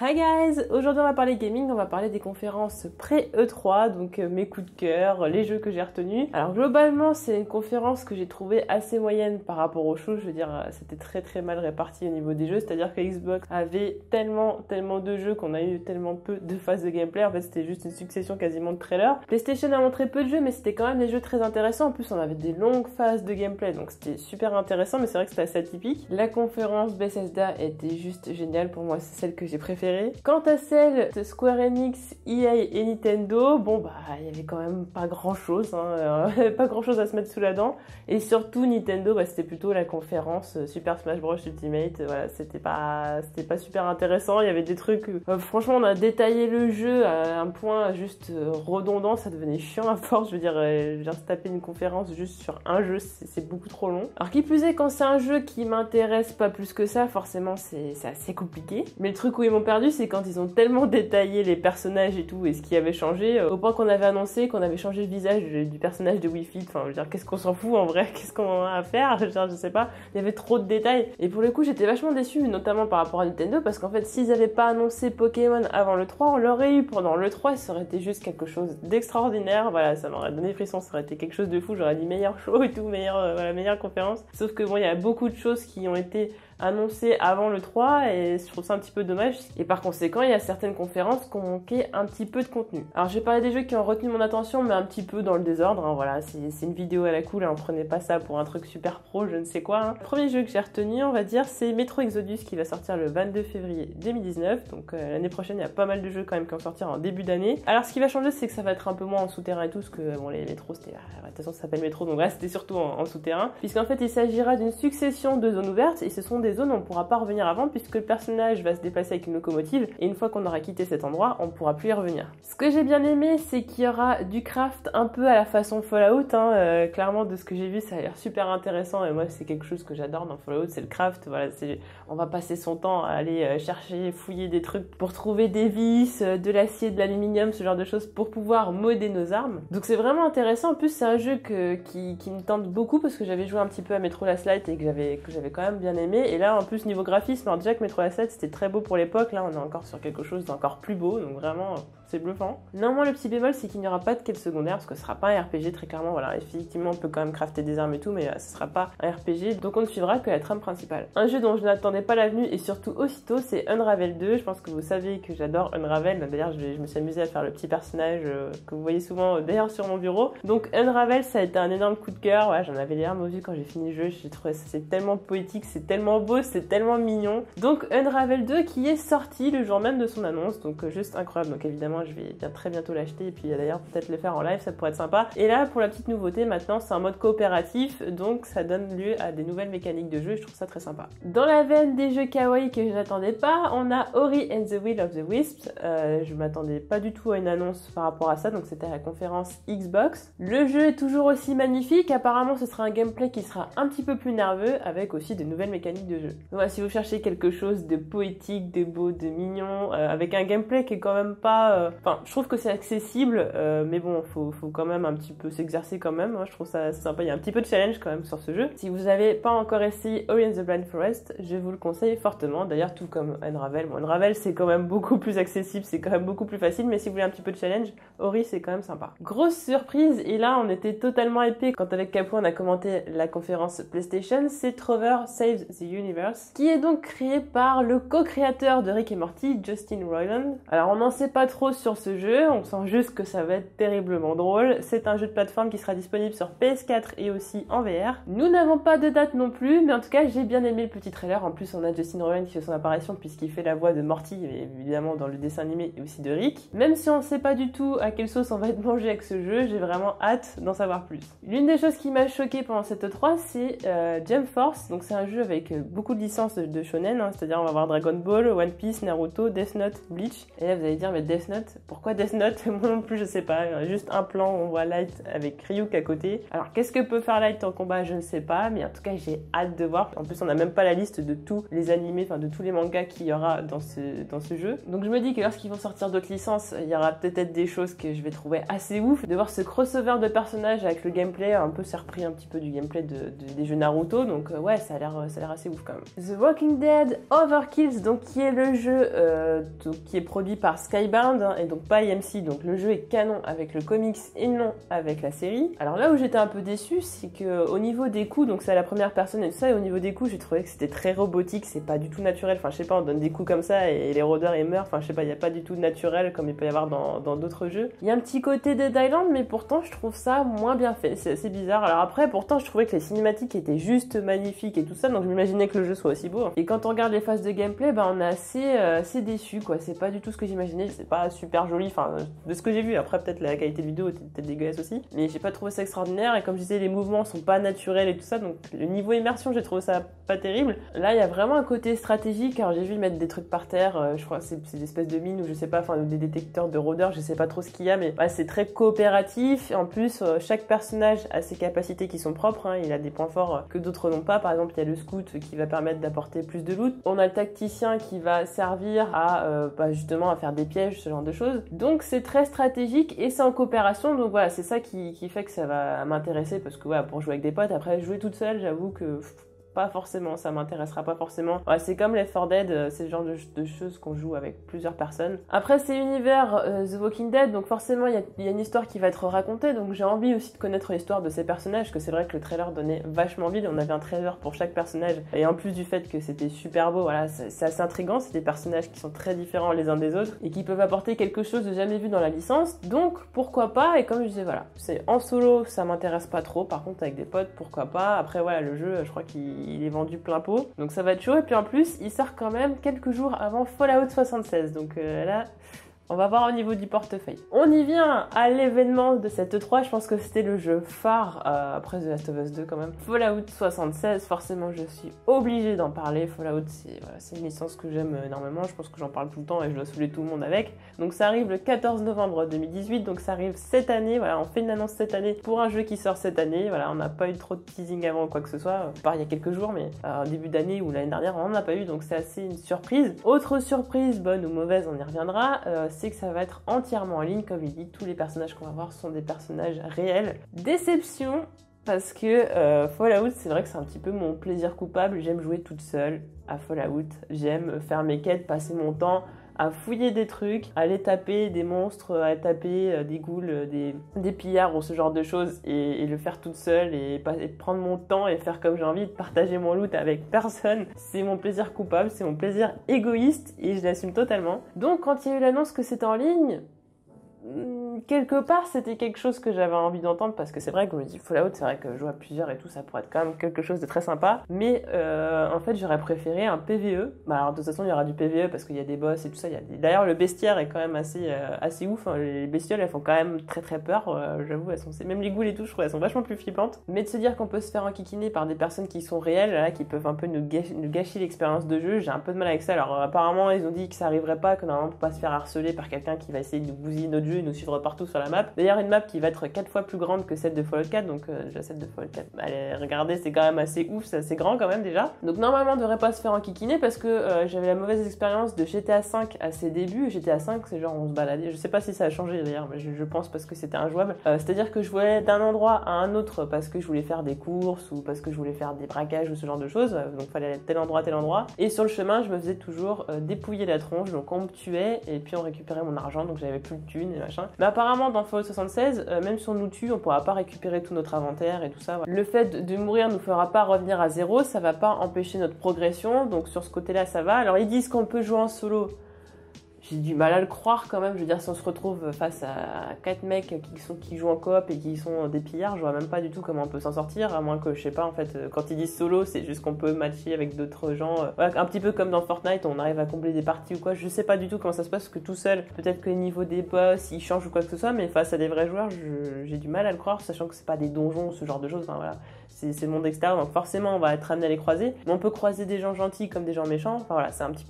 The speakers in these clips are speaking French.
Hi guys! Aujourd'hui on va parler gaming, on va parler des conférences pré-E3, donc mes coups de cœur, les jeux que j'ai retenus. Alors globalement c'est une conférence que j'ai trouvée assez moyenne par rapport aux shows, je veux dire c'était très mal réparti au niveau des jeux, c'est-à-dire que Xbox avait tellement de jeux qu'on a eu tellement peu de phases de gameplay, en fait c'était juste une succession quasiment de trailers. PlayStation a montré peu de jeux mais c'était quand même des jeux très intéressants, en plus on avait des longues phases de gameplay donc c'était super intéressant mais c'est vrai que c'était assez atypique. La conférence Bethesda était juste géniale, pour moi c'est celle que j'ai préférée. Quant à celle de Square Enix, EA et Nintendo, bon bah il y avait quand même pas grand chose, pas grand chose à se mettre sous la dent. Et surtout Nintendo, bah, c'était plutôt la conférence Super Smash Bros Ultimate, voilà, c'était pas super intéressant, il y avait des trucs, franchement on a détaillé le jeu à un point juste redondant, ça devenait chiant à force, je veux dire se taper une conférence juste sur un jeu, c'est beaucoup trop long. Alors qui plus est, quand c'est un jeu qui m'intéresse pas plus que ça, forcément c'est assez compliqué. Mais le truc où ils m'ont perdu, c'est quand ils ont tellement détaillé les personnages et tout et ce qui avait changé, au point qu'on avait annoncé qu'on avait changé le visage du personnage de Wii Fit. Enfin, je veux dire, qu'est-ce qu'on s'en fout en vrai, qu'est-ce qu'on a à faire, genre, je sais pas, il y avait trop de détails. Et pour le coup, j'étais vachement déçue, notamment par rapport à Nintendo, parce qu'en fait, s'ils avaient pas annoncé Pokémon avant le 3, on l'aurait eu pendant le 3, ça aurait été juste quelque chose d'extraordinaire, voilà, ça m'aurait donné frisson, ça aurait été quelque chose de fou, j'aurais dit meilleur show et tout, meilleure conférence. Sauf que bon, il y a beaucoup de choses qui ont été annoncé avant le 3 et je trouve ça un petit peu dommage, et par conséquent il y a certaines conférences qui ont manqué un petit peu de contenu. Alors j'ai parlé des jeux qui ont retenu mon attention mais un petit peu dans le désordre, hein, voilà, c'est une vidéo à la cool, hein, prenez pas ça pour un truc super pro, je ne sais quoi. Hein. Le premier jeu que j'ai retenu, on va dire, c'est Metro Exodus qui va sortir le 22 février 2019, donc l'année prochaine il y a pas mal de jeux quand même qui vont sortir en début d'année. Alors ce qui va changer, c'est que ça va être un peu moins en souterrain et tout, parce que bon, les métros c'était, de toute façon ça s'appelle métro, donc là c'était surtout en souterrain, puisqu'en fait il s'agira d'une succession de zones ouvertes, et ce sont des zones où on pourra pas revenir avant puisque le personnage va se déplacer avec une locomotive et une fois qu'on aura quitté cet endroit, on pourra plus y revenir. Ce que j'ai bien aimé, c'est qu'il y aura du craft un peu à la façon Fallout, hein. Clairement de ce que j'ai vu, ça a l'air super intéressant et moi c'est quelque chose que j'adore dans Fallout, c'est le craft, voilà, on va passer son temps à aller chercher, fouiller des trucs pour trouver des vis, de l'acier, de l'aluminium, ce genre de choses pour pouvoir modder nos armes. Donc c'est vraiment intéressant, en plus c'est un jeu qui me tente beaucoup parce que j'avais joué un petit peu à Metro Last Light et que j'avais quand même bien aimé, et là en plus niveau graphisme, alors déjà que Metro Last Light c'était très beau pour l'époque, là on est encore sur quelque chose d'encore plus beau, donc vraiment c'est bluffant. Néanmoins le petit bémol c'est qu'il n'y aura pas de quête secondaire parce que ce sera pas un RPG très clairement, voilà, effectivement on peut quand même crafter des armes et tout, mais ce sera pas un RPG, donc on ne suivra que la trame principale. Un jeu dont je n'attendais pas la venue et surtout aussitôt, c'est Unravel 2, je pense que vous savez que j'adore Unravel, d'ailleurs je me suis amusée à faire le petit personnage que vous voyez souvent d'ailleurs sur mon bureau. Donc Unravel ça a été un énorme coup de cœur, voilà, j'en avais les larmes aux yeux quand j'ai fini le jeu, j'ai trouvé ça c'est tellement poétique, c'est tellement beau, c'est tellement mignon. Donc Unravel 2 qui est sorti le jour même de son annonce, donc juste incroyable, donc évidemment je vais très bientôt l'acheter et puis d'ailleurs peut-être le faire en live, ça pourrait être sympa. Et là pour la petite nouveauté, maintenant c'est un mode coopératif, donc ça donne lieu à des nouvelles mécaniques de jeu et je trouve ça très sympa. Dans la veine des jeux kawaii que je n'attendais pas, on a Ori and the Will of the Wisps, je m'attendais pas du tout à une annonce par rapport à ça, donc c'était à la conférence Xbox. Le jeu est toujours aussi magnifique, apparemment ce sera un gameplay qui sera un petit peu plus nerveux avec aussi de nouvelles mécaniques de jeu. Donc si vous cherchez quelque chose de poétique, de beau, de mignon, avec un gameplay qui est quand même pas... Enfin, je trouve que c'est accessible, mais bon, faut quand même un petit peu s'exercer quand même, hein, je trouve ça sympa, il y a un petit peu de challenge quand même sur ce jeu. Si vous n'avez pas encore essayé Ori and the Blind Forest, je vous le conseille fortement, d'ailleurs tout comme Unravel. Bon, Unravel c'est quand même beaucoup plus accessible, c'est quand même beaucoup plus facile, mais si vous voulez un petit peu de challenge, Ori c'est quand même sympa. Grosse surprise, et là on était totalement épais quand avec Capou on a commenté la conférence PlayStation, c'est Trover Saves the Universe, qui est donc créé par le co-créateur de Rick et Morty, Justin Roiland. Alors on n'en sait pas trop sur ce jeu, on sent juste que ça va être terriblement drôle. C'est un jeu de plateforme qui sera disponible sur PS4 et aussi en VR. Nous n'avons pas de date non plus, mais en tout cas j'ai bien aimé le petit trailer. En plus on a Justin Roiland qui fait son apparition puisqu'il fait la voix de Morty, évidemment dans le dessin animé, et aussi de Rick. Même si on ne sait pas du tout à quelle sauce on va être mangé avec ce jeu, j'ai vraiment hâte d'en savoir plus. L'une des choses qui m'a choquée pendant cette E3, c'est Jump Force, donc c'est un jeu avec beaucoup de licences de shonen, hein, c'est-à-dire on va avoir Dragon Ball, One Piece, Naruto, Death Note, Bleach. Et là vous allez dire mais Death Note, pourquoi Death Note? Moi non plus je sais pas, juste un plan où on voit Light avec Ryuk à côté. Alors qu'est-ce que peut faire Light en combat, je ne sais pas, mais en tout cas j'ai hâte de voir. En plus on n'a même pas la liste de tous les animés, enfin de tous les mangas qu'il y aura dans ce jeu. Donc je me dis que lorsqu'ils vont sortir d'autres licences, il y aura peut-être des choses que je vais trouver assez ouf. De voir ce crossover de personnages avec le gameplay, un peu c'est repris un petit peu du gameplay des jeux Naruto, donc ouais ça a l'air assez ouf. trouve quand même. The Walking Dead Overkills, donc qui est le jeu qui est produit par Skybound et donc pas AMC, donc le jeu est canon avec le comics et non avec la série. Alors là où j'étais un peu déçue, c'est que au niveau des coups, donc c'est à la première personne et tout ça, et au niveau des coups, j'ai trouvé que c'était très robotique, c'est pas du tout naturel. Enfin, je sais pas, on donne des coups comme ça et les rôdeurs ils meurent. Enfin, je sais pas, il y a pas du tout de naturel comme il peut y avoir dans d'autres jeux. Il y a un petit côté Dead Island, mais pourtant je trouve ça moins bien fait. C'est assez bizarre. Alors après, pourtant, je trouvais que les cinématiques étaient juste magnifiques et tout ça, donc je m'imaginais que le jeu soit aussi beau. Et quand on regarde les phases de gameplay, bah on est assez déçu, quoi. C'est pas du tout ce que j'imaginais. C'est pas super joli. Enfin, de ce que j'ai vu. Après, peut-être la qualité de vidéo était peut-être dégueulasse aussi, mais j'ai pas trouvé ça extraordinaire. Et comme je disais, les mouvements sont pas naturels et tout ça, donc le niveau immersion, j'ai trouvé ça pas terrible. Là, il y a vraiment un côté stratégique. Alors j'ai vu mettre des trucs par terre. Je crois que c'est des espèces de mines ou je sais pas, enfin des détecteurs de rôdeurs. Je sais pas trop ce qu'il y a, mais bah, c'est très coopératif. Et en plus, chaque personnage a ses capacités qui sont propres. Hein. Il a des points forts que d'autres n'ont pas. Par exemple, il y a le scout qui va permettre d'apporter plus de loot. On a le tacticien qui va servir à justement à faire des pièges, ce genre de choses. Donc c'est très stratégique et c'est en coopération. Donc voilà, c'est ça qui fait que ça va m'intéresser parce que voilà, pour jouer avec des potes, après jouer toute seule, j'avoue que pas forcément, ça m'intéressera pas forcément. Ouais, c'est comme Left 4 Dead, c'est le genre de choses qu'on joue avec plusieurs personnes. Après, c'est l'univers The Walking Dead, donc forcément, il y a une histoire qui va être racontée, donc j'ai envie aussi de connaître l'histoire de ces personnages, que c'est vrai que le trailer donnait vachement envie, on avait un trailer pour chaque personnage, et en plus du fait que c'était super beau, voilà, c'est assez intriguant, c'est des personnages qui sont très différents les uns des autres, et qui peuvent apporter quelque chose de jamais vu dans la licence, donc pourquoi pas, et comme je disais, voilà, c'est en solo, ça m'intéresse pas trop, par contre avec des potes, pourquoi pas, après voilà, le jeu, je crois qu'il est vendu plein pot, donc ça va être chaud, et puis en plus, il sort quand même quelques jours avant Fallout 76, donc là... On va voir au niveau du portefeuille. On y vient à l'événement de cette E3, je pense que c'était le jeu phare après The Last of Us 2 quand même. Fallout 76, forcément je suis obligée d'en parler. Fallout c'est une licence que j'aime énormément, je pense que j'en parle tout le temps et je dois saouler tout le monde avec. Donc ça arrive le 14 novembre 2018, donc ça arrive cette année, voilà, on fait une annonce cette année pour un jeu qui sort cette année. Voilà, on n'a pas eu trop de teasing avant ou quoi que ce soit, à part il y a quelques jours, mais début d'année ou l'année dernière on n'en a pas eu, donc c'est assez une surprise. Autre surprise, bonne ou mauvaise, on y reviendra, c'est que ça va être entièrement en ligne, comme il dit, tous les personnages qu'on va voir sont des personnages réels. Déception, parce que Fallout, c'est vrai que c'est un petit peu mon plaisir coupable, j'aime jouer toute seule à Fallout, j'aime faire mes quêtes, passer mon temps à fouiller des trucs, à aller taper des monstres, à taper des ghouls, des pillards ou ce genre de choses et le faire toute seule et prendre mon temps et faire comme j'ai envie, de partager mon loot avec personne. C'est mon plaisir coupable, c'est mon plaisir égoïste et je l'assume totalement. Donc quand il y a eu l'annonce que c'était en ligne, quelque part c'était quelque chose que j'avais envie d'entendre parce que c'est vrai que je me dis Fallout, c'est vrai que jouer à plusieurs et tout ça pourrait être quand même quelque chose de très sympa, mais en fait j'aurais préféré un PvE. Bah alors de toute façon il y aura du PvE parce qu'il y a des boss et tout ça, d'ailleurs le bestiaire est quand même assez ouf, hein. Les bestioles elles font quand même très très peur, j'avoue, même les ghouls et tout je trouve elles sont vachement plus flippantes, mais de se dire qu'on peut se faire enquiquiner par des personnes qui sont réelles, là, qui peuvent un peu nous gâcher l'expérience de jeu, j'ai un peu de mal avec ça. Alors apparemment ils ont dit que ça arriverait pas, que normalement on peut pas se faire harceler par quelqu'un qui va essayer de nous bousiller notre jeu et nous suivre partout sur la map. D'ailleurs une map qui va être 4 fois plus grande que celle de Fallout 4, donc déjà celle de Fallout 4, allez, regardez, c'est quand même assez ouf, c'est assez grand quand même déjà. Donc normalement on devrait pas se faire enquiquiner parce que j'avais la mauvaise expérience de GTA 5 à ses débuts. GTA 5 c'est genre on se baladait, je sais pas si ça a changé d'ailleurs, mais je pense parce que c'était injouable. C'est-à-dire que je voulais d'un endroit à un autre parce que je voulais faire des courses ou parce que je voulais faire des braquages ou ce genre de choses, donc fallait aller tel endroit, et sur le chemin je me faisais toujours dépouiller la tronche, donc on me tuait et puis on récupérait mon argent, donc j'avais plus de thunes et machin. Mais apparemment dans Fallout 76, même si on nous tue, on pourra pas récupérer tout notre inventaire et tout ça. Voilà. Le fait de mourir nous fera pas revenir à zéro, ça va pas empêcher notre progression, donc sur ce côté-là ça va. Alors ils disent qu'on peut jouer en solo. J'ai du mal à le croire quand même, je veux dire si on se retrouve face à 4 mecs qui jouent en coop et qui sont des pillards, je vois même pas du tout comment on peut s'en sortir, à moins que je sais pas en fait, quand ils disent solo c'est juste qu'on peut matcher avec d'autres gens, voilà, un petit peu comme dans Fortnite, on arrive à combler des parties ou quoi, je sais pas du tout comment ça se passe, parce que tout seul, peut-être que le niveau des boss ils changent ou quoi que ce soit, mais face à des vrais joueurs j'ai du mal à le croire, sachant que c'est pas des donjons ou ce genre de choses, enfin voilà. C'est le monde extérieur, donc forcément on va être amené à les croiser, mais on peut croiser des gens gentils comme des gens méchants, enfin voilà, c'est un petit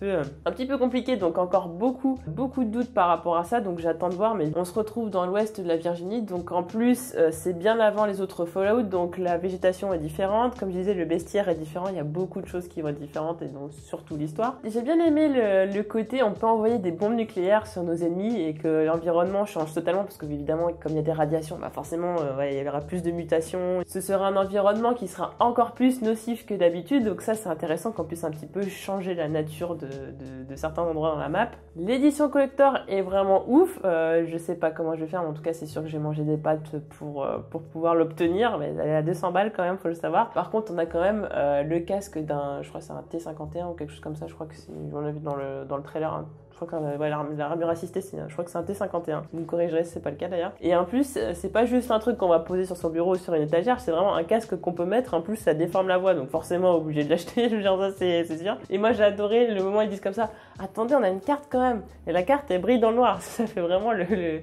peu compliqué, donc encore beaucoup beaucoup de doutes par rapport à ça, donc j'attends de voir, mais on se retrouve dans l'ouest de la Virginie, donc en plus c'est bien avant les autres Fallout, donc la végétation est différente, comme je disais le bestiaire est différent, il y a beaucoup de choses qui vont être différentes et donc surtout l'histoire. J'ai bien aimé le côté on peut envoyer des bombes nucléaires sur nos ennemis et que l'environnement change totalement parce que évidemment comme il y a des radiations, bah forcément il y aura plus de mutations, ce sera un environnement qui sera encore plus nocif que d'habitude, donc ça c'est intéressant qu'on puisse un petit peu changer la nature de certains endroits dans la map. L'édition collector est vraiment ouf, je sais pas comment je vais faire, mais en tout cas c'est sûr que j'ai mangé des pâtes pour pouvoir l'obtenir, mais elle est à 200 balles quand même, faut le savoir. Par contre on a quand même le casque d'un, je crois que c'est un T51 ou quelque chose comme ça, je crois que on l'a vu dans le trailer, hein. Je crois que l'armure assistée, je crois que c'est un T51. Vous me corrigerez si c'est pas le cas d'ailleurs. Et en plus, c'est pas juste un truc qu'on va poser sur son bureau ou sur une étagère, c'est vraiment un casque qu'on peut mettre. En plus, ça déforme la voix, donc forcément obligé de l'acheter. Je veux dire, ça c'est sûr. Et moi, j'ai adoré le moment où ils disent comme ça. Attendez, on a une carte quand même. Et la carte, elle brille dans le noir. Ça fait vraiment le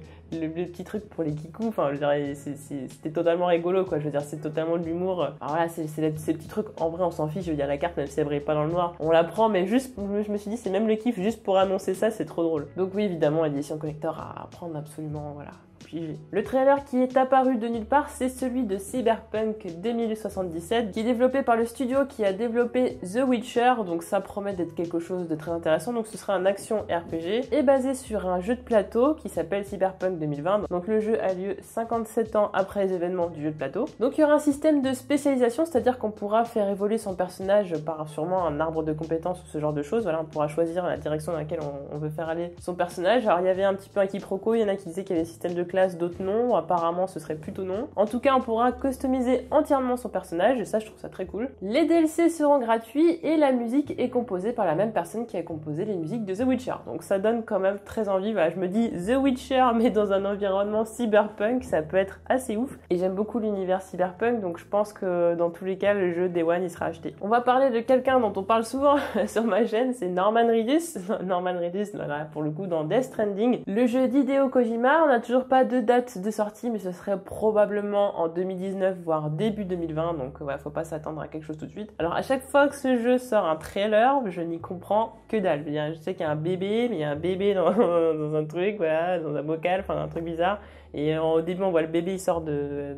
petit truc pour les kikous, enfin je dirais c'était totalement rigolo quoi, je veux dire c'est totalement de l'humour. Alors voilà, ces petits trucs, en vrai on s'en fiche, je veux dire la carte même si elle brille pas dans le noir, on la prend, mais juste, je me suis dit c'est même le kiff, juste pour annoncer ça, c'est trop drôle. Donc oui évidemment l'édition collector à prendre absolument, voilà. Le trailer qui est apparu de nulle part, c'est celui de Cyberpunk 2077, qui est développé par le studio qui a développé The Witcher, donc ça promet d'être quelque chose de très intéressant. Donc ce sera un action RPG et basé sur un jeu de plateau qui s'appelle Cyberpunk 2020. Donc le jeu a lieu 57 ans après les événements du jeu de plateau. Donc il y aura un système de spécialisation, c'est-à-dire qu'on pourra faire évoluer son personnage par sûrement un arbre de compétences ou ce genre de choses. Voilà, on pourra choisir la direction dans laquelle on veut faire aller son personnage. Alors il y avait un petit peu un quiproquo, il y en a qui disaient qu'il y avait des systèmes de classe, d'autres non, apparemment ce serait plutôt non. En tout cas on pourra customiser entièrement son personnage et ça je trouve ça très cool. Les DLC seront gratuits et la musique est composée par la même personne qui a composé les musiques de The Witcher, donc ça donne quand même très envie. Voilà, je me dis The Witcher mais dans un environnement cyberpunk, ça peut être assez ouf et j'aime beaucoup l'univers cyberpunk, donc je pense que dans tous les cas le jeu Day One il sera acheté. On va parler de quelqu'un dont on parle souvent sur ma chaîne, c'est Norman Reedus. Norman Reedus, voilà, pour le coup dans Death Stranding, le jeu d'Hideo Kojima. On n'a toujours pas de date de sortie, mais ce serait probablement en 2019 voire début 2020, donc ouais, faut pas s'attendre à quelque chose tout de suite. Alors à chaque fois que ce jeu sort un trailer, je n'y comprends que dalle. Je sais qu'il y a un bébé, mais il y a un bébé dans un truc, voilà, dans un bocal, enfin un truc bizarre, et au début on voit le bébé, il sort de...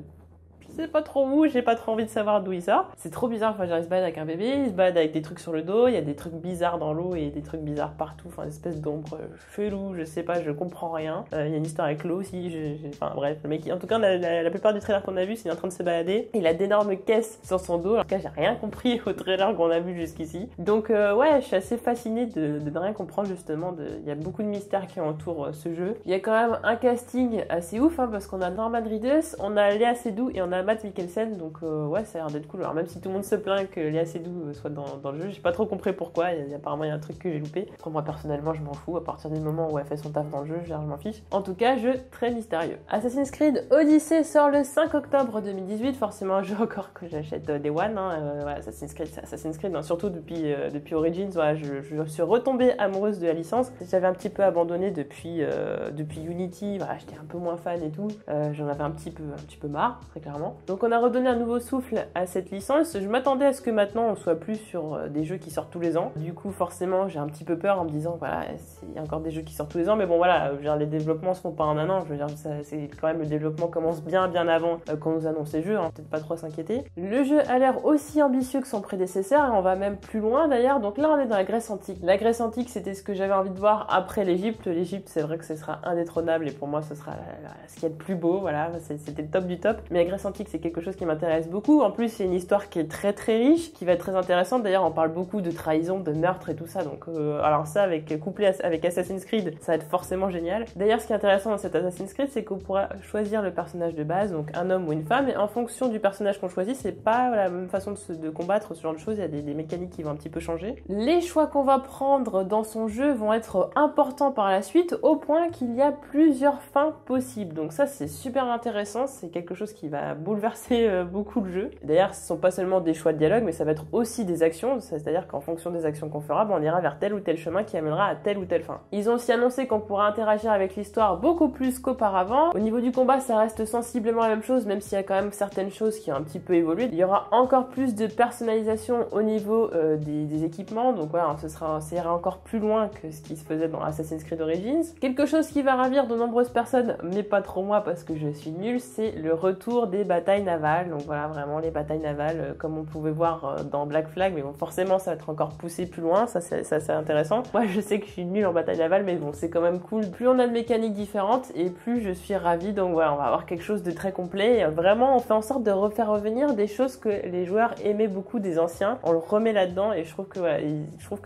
je sais pas trop où, j'ai pas trop envie de savoir d'où il sort. C'est trop bizarre, enfin, il se balade avec un bébé, il se balade avec des trucs sur le dos, il y a des trucs bizarres dans l'eau et des trucs bizarres partout, enfin une espèce d'ombre chelou, je sais pas, je comprends rien. Il y a une histoire avec l'eau aussi, enfin bref, le mec, en tout cas la plupart du trailer qu'on a vu, c'est il est en train de se balader, il a d'énormes caisses sur son dos, en tout cas j'ai rien compris au trailer qu'on a vu jusqu'ici. Donc ouais, je suis assez fascinée de ne rien comprendre justement, il y a beaucoup de mystères qui entourent ce jeu. Il y a quand même un casting assez ouf, hein, parce qu'on a Norman Reedus, on a Léa Seydoux et on a Matt Mikkelsen, donc ouais, ça a l'air d'être cool. Alors même si tout le monde se plaint que Léa Seydoux soit dans le jeu, j'ai pas trop compris pourquoi, apparemment il y a un truc que j'ai loupé. Après moi personnellement je m'en fous, à partir du moment où elle fait son taf dans le jeu, je m'en fiche. En tout cas, jeu très mystérieux. Assassin's Creed Odyssey sort le 5 octobre 2018, forcément un jeu encore que j'achète Day One, hein. Ouais, Assassin's Creed, hein, surtout depuis Origins, ouais, je suis retombée amoureuse de la licence. J'avais un petit peu abandonné depuis Unity, voilà, j'étais un peu moins fan et tout, j'en avais un petit peu marre, très clairement. Donc on a redonné un nouveau souffle à cette licence. Je m'attendais à ce que maintenant on soit plus sur des jeux qui sortent tous les ans. Du coup forcément j'ai un petit peu peur en me disant voilà, il y a encore des jeux qui sortent tous les ans, mais bon voilà, je veux dire, les développements se font pas en un an, je veux dire c'est quand même, le développement commence bien avant qu'on nous annonce les jeux, hein, peut-être pas trop s'inquiéter. Le jeu a l'air aussi ambitieux que son prédécesseur et on va même plus loin d'ailleurs. Donc là on est dans la Grèce antique. La Grèce antique c'était ce que j'avais envie de voir après l'Égypte. L'Égypte c'est vrai que ce sera indétrônable et pour moi ce sera ce qu'il y a de plus beau, voilà, c'était le top du top. Mais la Grèce antique c'est quelque chose qui m'intéresse beaucoup. En plus, c'est une histoire qui est très riche, qui va être très intéressante. D'ailleurs, on parle beaucoup de trahison, de meurtre et tout ça. Donc, alors ça, couplé avec Assassin's Creed, ça va être forcément génial. D'ailleurs, ce qui est intéressant dans cet Assassin's Creed, c'est qu'on pourra choisir le personnage de base, donc un homme ou une femme, et en fonction du personnage qu'on choisit, c'est pas la même façon de combattre, ce genre de choses. Il y a des mécaniques qui vont un petit peu changer. Les choix qu'on va prendre dans son jeu vont être importants par la suite, au point qu'il y a plusieurs fins possibles. Donc ça, c'est super intéressant. C'est quelque chose qui va bouleverser beaucoup le jeu. D'ailleurs, ce sont pas seulement des choix de dialogue, mais ça va être aussi des actions, c'est-à-dire qu'en fonction des actions qu'on fera, on ira vers tel ou tel chemin qui amènera à telle ou telle fin. Ils ont aussi annoncé qu'on pourra interagir avec l'histoire beaucoup plus qu'auparavant. Au niveau du combat, ça reste sensiblement la même chose, même s'il y a quand même certaines choses qui ont un petit peu évolué. Il y aura encore plus de personnalisation au niveau des équipements, donc voilà, ça ira encore plus loin que ce qui se faisait dans Assassin's Creed Origins. Quelque chose qui va ravir de nombreuses personnes, mais pas trop moi parce que je suis nulle, c'est le retour des batailles navales. Donc voilà, vraiment les batailles navales comme on pouvait voir dans Black Flag, mais bon, forcément ça va être encore poussé plus loin, ça c'est intéressant. Moi je sais que je suis nulle en bataille navale, mais bon, c'est quand même cool. Plus on a de mécaniques différentes et plus je suis ravie, donc voilà, on va avoir quelque chose de très complet. Et vraiment, on fait en sorte de refaire revenir des choses que les joueurs aimaient beaucoup des anciens. On le remet là-dedans et je trouve que voilà,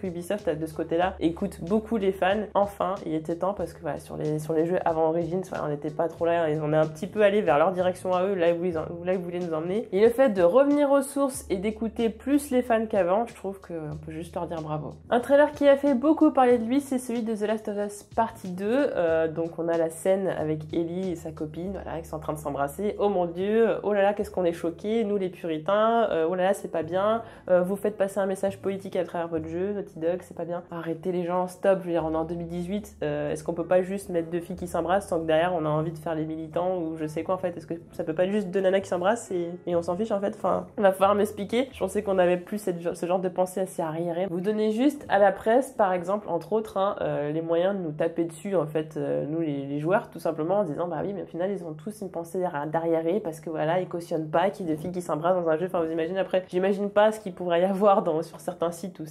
Ubisoft de ce côté-là écoute beaucoup les fans. Enfin, il était temps parce que voilà, sur les jeux avant Origins, voilà, on n'était pas trop là, on est un petit peu allé vers leur direction à eux, là où ils voulaient nous emmener. Et le fait de revenir aux sources et d'écouter plus les fans qu'avant, je trouve qu'on peut juste leur dire bravo. Un trailer qui a fait beaucoup parler de lui, c'est celui de The Last of Us Partie 2. Donc on a la scène avec Ellie et sa copine, voilà, qui sont en train de s'embrasser. Oh mon dieu, oh là là, qu'est-ce qu'on est choqués, nous les puritains, oh là là, c'est pas bien, vous faites passer un message politique à travers votre jeu, Naughty Dog, c'est pas bien. Arrêtez les gens, stop, je veux dire, on est en 2018, est-ce qu'on peut pas juste mettre deux filles qui s'embrassent sans que derrière on a envie de faire les militants ou je sais quoi en fait, est-ce que ça peut pas être juste deux nanas qui s'embrassent et on s'en fiche en fait, enfin, il va falloir m'expliquer. Je pensais qu'on avait plus ce genre de pensée assez arriérée. Vous donnez juste à la presse, par exemple, entre autres, les moyens de nous taper dessus en fait, nous les joueurs, tout simplement en disant bah oui, mais au final ils ont tous une pensée d'arriéré parce que voilà, ils cautionnent pas qu'il y ait des filles qui s'embrassent dans un jeu. Enfin, vous imaginez après, j'imagine pas ce qu'il pourrait y avoir sur certains sites ou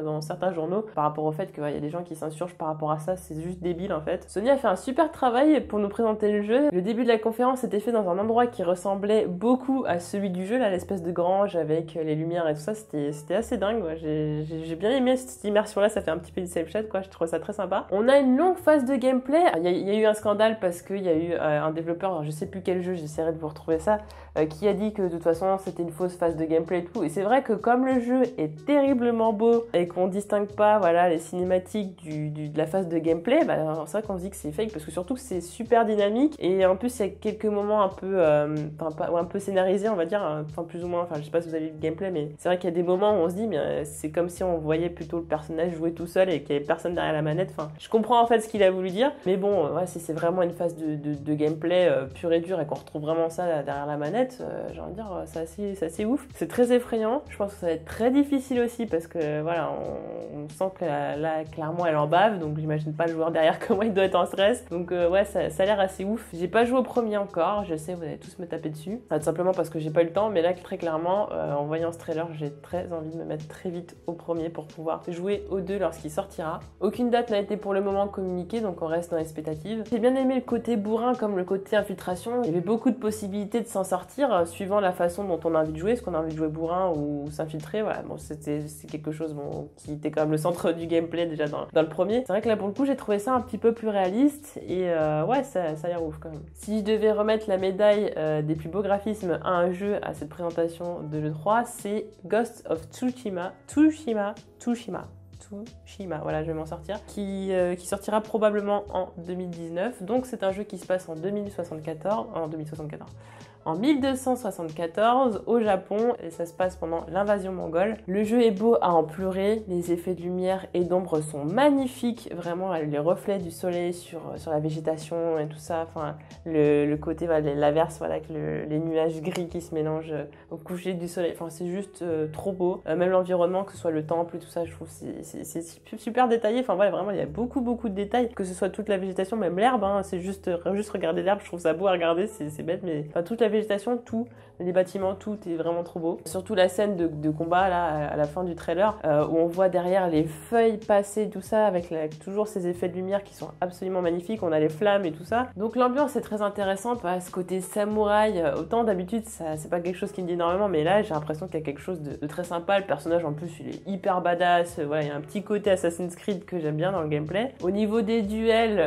dans certains journaux par rapport au fait qu'il y a des gens qui s'insurgent par rapport à ça, c'est juste débile en fait. Sony a fait un super travail pour nous présenter le jeu. Le début de la conférence était fait dans un endroit qui ressemblait beaucoup à celui du jeu, là, l'espèce de grange avec les lumières et tout ça, c'était assez dingue. Ouais. J'ai bien aimé cette immersion là, ça fait un petit peu du self-chat quoi, je trouve ça très sympa. On a une longue phase de gameplay. Il y a eu un scandale parce qu'il y a eu un développeur, alors je sais plus quel jeu, j'essaierai de vous retrouver ça, qui a dit que de toute façon c'était une fausse phase de gameplay et tout. Et c'est vrai que comme le jeu est terriblement beau et qu'on distingue pas voilà, les cinématiques de la phase de gameplay, bah, c'est vrai qu'on se dit que c'est fake parce que surtout que c'est super dynamique et en plus il y a quelques moments un peu scénarisés on va dire, enfin plus ou moins, enfin je sais pas si vous avez vu le gameplay mais c'est vrai qu'il y a des moments où on se dit mais c'est comme si on voyait plutôt le personnage jouer tout seul et qu'il y avait personne derrière la manette. Enfin je comprends en fait ce qu'il a voulu dire mais bon ouais, si c'est vraiment une phase de gameplay pur et dur et qu'on retrouve vraiment ça là, derrière la manette, j'ai envie de dire c'est assez ouf, c'est très effrayant. Je pense que ça va être très difficile aussi parce que voilà on sent que là clairement elle en bave, donc j'imagine pas le joueur derrière comment il doit être en stress, donc ouais ça a l'air assez ouf. J'ai pas joué au premier encore, je sais vous allez tous me taper dessus, tout simplement parce que j'ai pas eu le temps, mais là très clairement en voyant ce trailer j'ai très envie de me mettre très vite au premier pour pouvoir jouer au 2 lorsqu'il sortira. Aucune date n'a été pour le moment communiquée, donc on reste dans l'expectative. J'ai bien aimé le côté bourrin comme le côté infiltration, il y avait beaucoup de possibilités de s'en sortir suivant la façon dont on a envie de jouer, est-ce qu'on a envie de jouer bourrin ou s'infiltrer, voilà, bon c'est quelque chose qui était quand même le centre du gameplay déjà dans le premier. C'est vrai que là pour le coup j'ai trouvé ça un petit peu plus réaliste et ouais ça a l'air ouf quand même. Si je devais remettre la médaille des plus beaux graphismes à un jeu à cette présentation de l'E3, c'est Ghost of Tsushima, voilà je vais m'en sortir, qui sortira probablement en 2019, donc c'est un jeu qui se passe en 1274 au Japon et ça se passe pendant l'invasion mongole. Le jeu est beau à en pleurer, les effets de lumière et d'ombre sont magnifiques, vraiment les reflets du soleil sur la végétation et tout ça, enfin le côté voilà, l'averse voilà, avec les nuages gris qui se mélangent au coucher du soleil, enfin c'est juste trop beau, même l'environnement, que ce soit le temple et tout ça, je trouve c'est super détaillé, enfin voilà vraiment il y a beaucoup de détails, que ce soit toute la végétation, même l'herbe, hein, c'est juste regarder l'herbe, je trouve ça beau à regarder, c'est bête mais enfin toute la végétation, tout, les bâtiments, tout est vraiment trop beau. Surtout la scène de combat là à la fin du trailer où on voit derrière les feuilles passer, tout ça avec toujours ces effets de lumière qui sont absolument magnifiques, on a les flammes et tout ça. Donc l'ambiance est très intéressante, ce côté samouraï, autant d'habitude c'est pas quelque chose qui me dit énormément mais là j'ai l'impression qu'il y a quelque chose de très sympa. Le personnage en plus il est hyper badass, voilà, il y a un petit côté Assassin's Creed que j'aime bien dans le gameplay. Au niveau des duels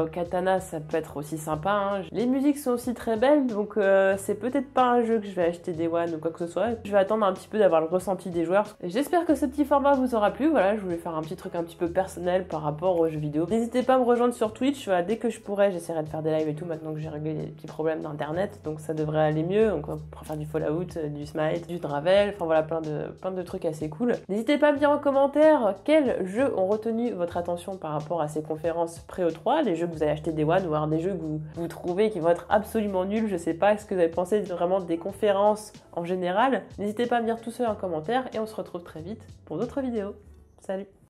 au katana ça peut être aussi sympa, hein. Les musiques sont aussi très belles donc c'est peut-être pas un jeu que je vais acheter Day One ou quoi que ce soit. Je vais attendre un petit peu d'avoir le ressenti des joueurs. J'espère que ce petit format vous aura plu. Voilà, je voulais faire un petit truc un petit peu personnel par rapport aux jeux vidéo. N'hésitez pas à me rejoindre sur Twitch. Voilà, dès que je pourrai, j'essaierai de faire des lives et tout maintenant que j'ai réglé les petits problèmes d'internet. Donc ça devrait aller mieux. Donc on pourra faire du Fallout, du Smite, du Dravel. Enfin voilà, plein de trucs assez cool. N'hésitez pas à me dire en commentaire quels jeux ont retenu votre attention par rapport à ces conférences pré-E3, les jeux que vous avez achetés Day One ou alors des jeux que vous trouvez qui vont être absolument nuls. Je sais pas ce que vous avez pensé vraiment des conférences en général. N'hésitez pas à me dire tout ça en commentaire et on se retrouve très vite pour d'autres vidéos. Salut!